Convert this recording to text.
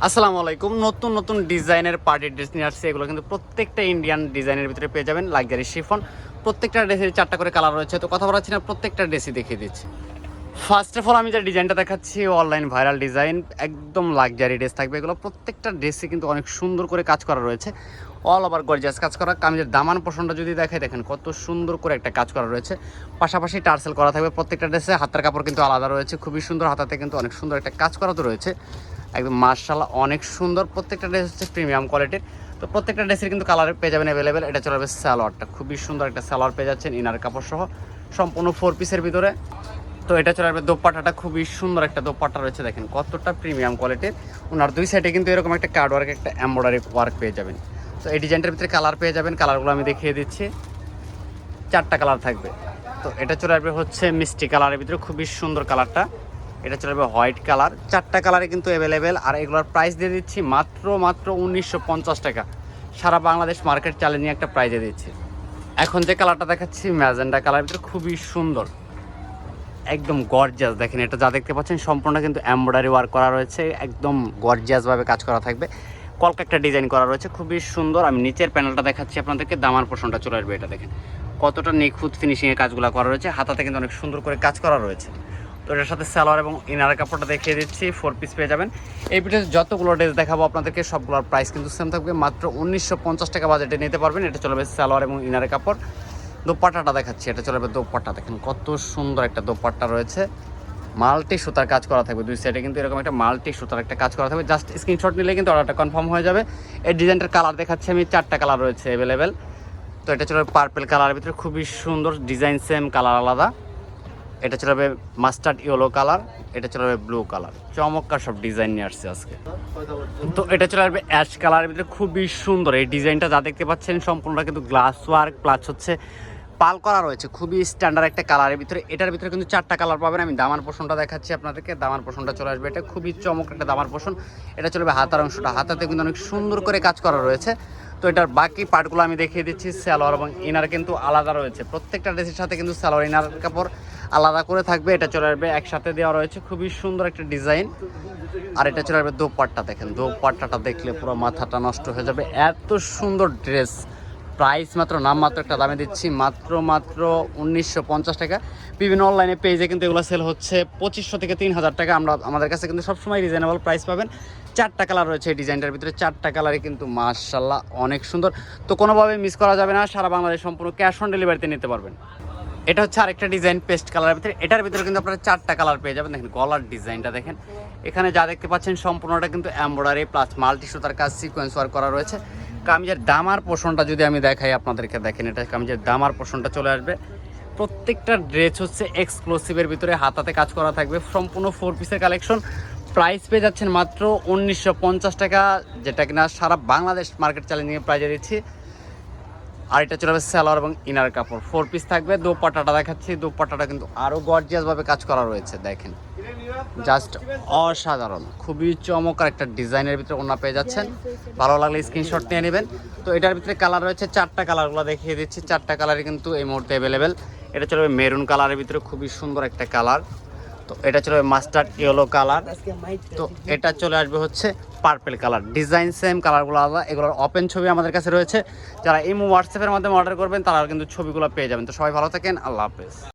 আসসালামু আলাইকুম। নতুন নতুন ডিজাইনের পার্টি ড্রেস নিয়ে আসছে। এগুলো কিন্তু প্রত্যেকটা ইন্ডিয়ান ডিজাইনের ভিতরে পেয়ে যাবেন। লাক্সারি শিফন, প্রত্যেকটা ড্রেসের 4টা করে কালার রয়েছে। তো কথা বলাচ্ছি না, প্রত্যেকটা ড্রেসই দেখিয়ে দিচ্ছি। ফার্স্ট অফ অল আমি যে ডিজাইনটা দেখাচ্ছি অনলাইন ভাইরাল ডিজাইন, একদম লাক্সারি ড্রেস থাকবে। এগুলো প্রত্যেকটা ড্রেসে কিন্তু অনেক সুন্দর করে কাজ করা রয়েছে, অল ওভার গর্জিয়াস কাজ করা। কামিজের দামান পোর্শনটা যদি দেখাই, দেখেন কত সুন্দর করে একটা কাজ করা রয়েছে। পাশাপাশি টার্সেল করা থাকবে প্রত্যেকটা ড্রেসে। হাতের কাপড় কিন্তু আলাদা রয়েছে, খুবই সুন্দর। হাতাতে কিন্তু অনেক সুন্দর একটা কাজ করা তো রয়েছে, একদম মাশাআল্লাহ অনেক সুন্দর। প্রত্যেকটা ড্রেস হচ্ছে প্রিমিয়াম কোয়ালিটির। তো প্রত্যেকটা ড্রেসের কিন্তু কালার পেয়ে যাবেন অ্যাভেলেবেল। এটা চলে যাবে সালোয়ারটা, খুবই সুন্দর একটা সালোয়ার পেয়ে যাচ্ছেন ইনার কাপড় সহ, সম্পূর্ণ 4 পিসের ভিতরে। তো এটা চলে আসবে দোপাট্টাটা, খুবই সুন্দর একটা দোপাট্টা রয়েছে, দেখেন কতটা প্রিমিয়াম কোয়ালিটির। ওনার দুই সাইডে কিন্তু এরকম একটা কার্ড ওয়ার্ক, একটা এমব্রয়ডারি ওয়ার্ক পেয়ে যাবেন। তো এই ডিজাইনটার ভিতরে কালার পেয়ে যাবেন। কালারগুলো আমি দেখিয়ে দিচ্ছি, 4টা কালার থাকবে। তো এটা চলে আসবে হচ্ছে মিষ্টি কালারের ভিতরে, খুবই সুন্দর কালারটা। এটা চলে যাবে হোয়াইট কালার। 4টা কালারে কিন্তু অ্যাভেলেবেল। আর এগুলোর প্রাইস দিয়ে দিচ্ছি মাত্র 1950 টাকা। সারা বাংলাদেশ মার্কেট চ্যালেঞ্জিং একটা প্রাইজে দিচ্ছি। এখন যে কালারটা দেখাচ্ছি ম্যাজেন্ডা কালারের ভিতরে, খুবই সুন্দর, একদম গর্জিয়াস। দেখেন এটা যা দেখতে পাচ্ছেন সম্পূর্ণ কিন্তু এমব্রয়ডারি ওয়ার্ক করা রয়েছে, একদম গর্জিয়াসভাবে কাজ করা থাকবে। কলকা একটা ডিজাইন করা রয়েছে, খুবই সুন্দর। আমি নিচের প্যানেলটা দেখাচ্ছি আপনাদেরকে, দামার পোর্শনটা চলে আসবে। এটা দেখেন কতটা নিখুঁত ফিনিশিংয়ে কাজগুলো করা রয়েছে। হাতাতে কিন্তু অনেক সুন্দর করে কাজ করা রয়েছে। তো এটার সাথে সালোয়ার এবং ইনার কাপড়টা দেখিয়ে দিচ্ছি, 4 পিস পেয়ে যাবেন। এই ভিডিওতে যতগুলো ড্রেস দেখাবো আপনাদেরকে সবগুলোর প্রাইস কিন্তু সেম থাকবে, মাত্র 1950 টাকা বাজেটে নিতে পারবেন। এটা চলে যাবে সালোয়ার এবং ইনার কাপড়। দোপাট্টাটা দেখাচ্ছি, এটা চলে যাবে দোপাট্টা। দেখেন কত সুন্দর একটা দোপাট্টা রয়েছে, মাল্টি সুতার কাজ করা থাকবে দুই সাইডে, কিন্তু এরকম একটা মাল্টি সুতার একটা কাজ করা থাকবে। জাস্ট স্ক্রিনশট নিলে কিন্তু অর্ডারটা কনফার্ম হয়ে যাবে। এই ডিজাইনটার কালার দেখাচ্ছি আমি, 4টা কালার রয়েছে অ্যাভেলেবেল। তো এটা চলে পার্পেল কালারের ভিতরে, খুবই সুন্দর ডিজাইন, সেম কালার আলাদা। এটা চলে যাবে মাস্টার্ড ইয়েলো কালার। এটা চলে যাবে ব্লু কালার। চমৎকার সব ডিজাইন নিয়ে আসছে আজকে। তো এটা চলে আসবে অ্যাশ কালারের ভিতরে, খুবই সুন্দর। এই ডিজাইনটা যা দেখতে পাচ্ছেন সম্পূর্ণটা কিন্তু গ্লাস ওয়ার্ক প্লাস হচ্ছে পাল করা রয়েছে, খুবই স্ট্যান্ডার্ড একটা কালারের ভিতরে। এটার ভিতরে কিন্তু 4টা কালার পাবেন। আমি দামার পোর্শনটা দেখাচ্ছি আপনাদেরকে, দামার পোর্শনটা চলে আসবে। এটা খুবই চমক একটা দামার পোর্শন। এটা চলবে হাতার অংশটা, হাতাতে কিন্তু অনেক সুন্দর করে কাজ করা রয়েছে। তো এটার বাকি পার্টগুলো আমি দেখিয়ে দিচ্ছি। সালোয়ার এবং ইনার কিন্তু আলাদা রয়েছে, প্রত্যেকটা ড্রেসের সাথে কিন্তু সালোয়ার ইনার কাপড় আলাদা করে থাকবে। এটা চলে আসবে একসাথে দেওয়া রয়েছে, খুবই সুন্দর একটা ডিজাইন। আর এটা চলে আসবে দোপাট্টা। দেখেন দোপাট্টাটা দেখলে পুরো মাথাটা নষ্ট হয়ে যাবে, এত সুন্দর ড্রেস। প্রাইস মাত্র নামমাত্র একটা দামে দিচ্ছি, মাত্র 1950 টাকা। বিভিন্ন অনলাইনে পেজে কিন্তু এগুলো সেল হচ্ছে 2500 থেকে 3000 টাকা। আমাদের কাছে কিন্তু সবসময় রিজনেবল প্রাইস পাবেন। 4টা কালার রয়েছে এই ডিজাইনটার ভিতরে, 4টা কালারই কিন্তু মাশাআল্লাহ অনেক সুন্দর। তো কোনোভাবে মিস করা যাবে না, সারা বাংলাদেশ সম্পূর্ণ ক্যাশ অন ডেলিভারিতে নিতে পারবেন। এটা হচ্ছে আরেকটা ডিজাইন পেস্ট কালারের ভিতরে। এটার ভিতরে কিন্তু আপনারা 4টা কালার পেয়ে যাবেন। দেখেন গলার ডিজাইনটা দেখেন, এখানে যা দেখতে পাচ্ছেন সম্পূর্ণটা কিন্তু এমব্রয়ডারি প্লাস মাল্টি সুতার কাজ, সিকোয়েন্স ওয়ার্ক করা রয়েছে। কামিজের দামার পোর্শনটা যদি আমি দেখাই আপনাদেরকে, দেখেন এটা কামিজের দামার পোর্শনটা চলে আসবে। প্রত্যেকটা ড্রেস হচ্ছে এক্সক্লুসিভের ভিতরে, হাতাতে কাজ করা থাকবে, সম্পূর্ণ 4 পিসের কালেকশন। প্রাইস পেয়ে যাচ্ছেন মাত্র 1950 টাকা, যেটা কিনা সারা বাংলাদেশ মার্কেট চ্যালেঞ্জিং প্রাইজে দিচ্ছি। আর এটা চলে যাবে সালোয়ার এবং ইনার কাপড়, 4 পিস থাকবে। দোপাট্টাটা দেখাচ্ছি, দোপাট্টাটা কিন্তু আরও গর্জিয়াসভাবে কাজ করা রয়েছে, দেখেন জাস্ট অসাধারণ, খুবই চমৎকার একটা ডিজাইনের ভিতরে ওনা পেয়ে যাচ্ছেন। ভালো লাগলে স্ক্রিনশট নিয়ে নেবেন। তো এটার ভিতরে কালার রয়েছে 4টা, কালারগুলো দেখিয়ে দিচ্ছি। 4টা কালারই কিন্তু এই মুহূর্তে অ্যাভেলেবেল। এটা চলে যাবে মেরুন কালারের ভিতরে, খুবই সুন্দর একটা কালার। তো এটা চলে যাবে মাস্টার্ড ইয়েলো কালার। তো এটা চলে আসবে হচ্ছে পার্পেল কালার। ডিজাইন সেম, কালারগুলো আলাদা। এগুলোর ওপেন ছবি আমাদের কাছে রয়েছে, যারা এই হোয়াটসঅ্যাপের মাধ্যমে অর্ডার করবেন তারা কিন্তু ছবিগুলো পেয়ে যাবেন। তো সবাই ভালো থাকেন, আল্লাহ হাফেজ।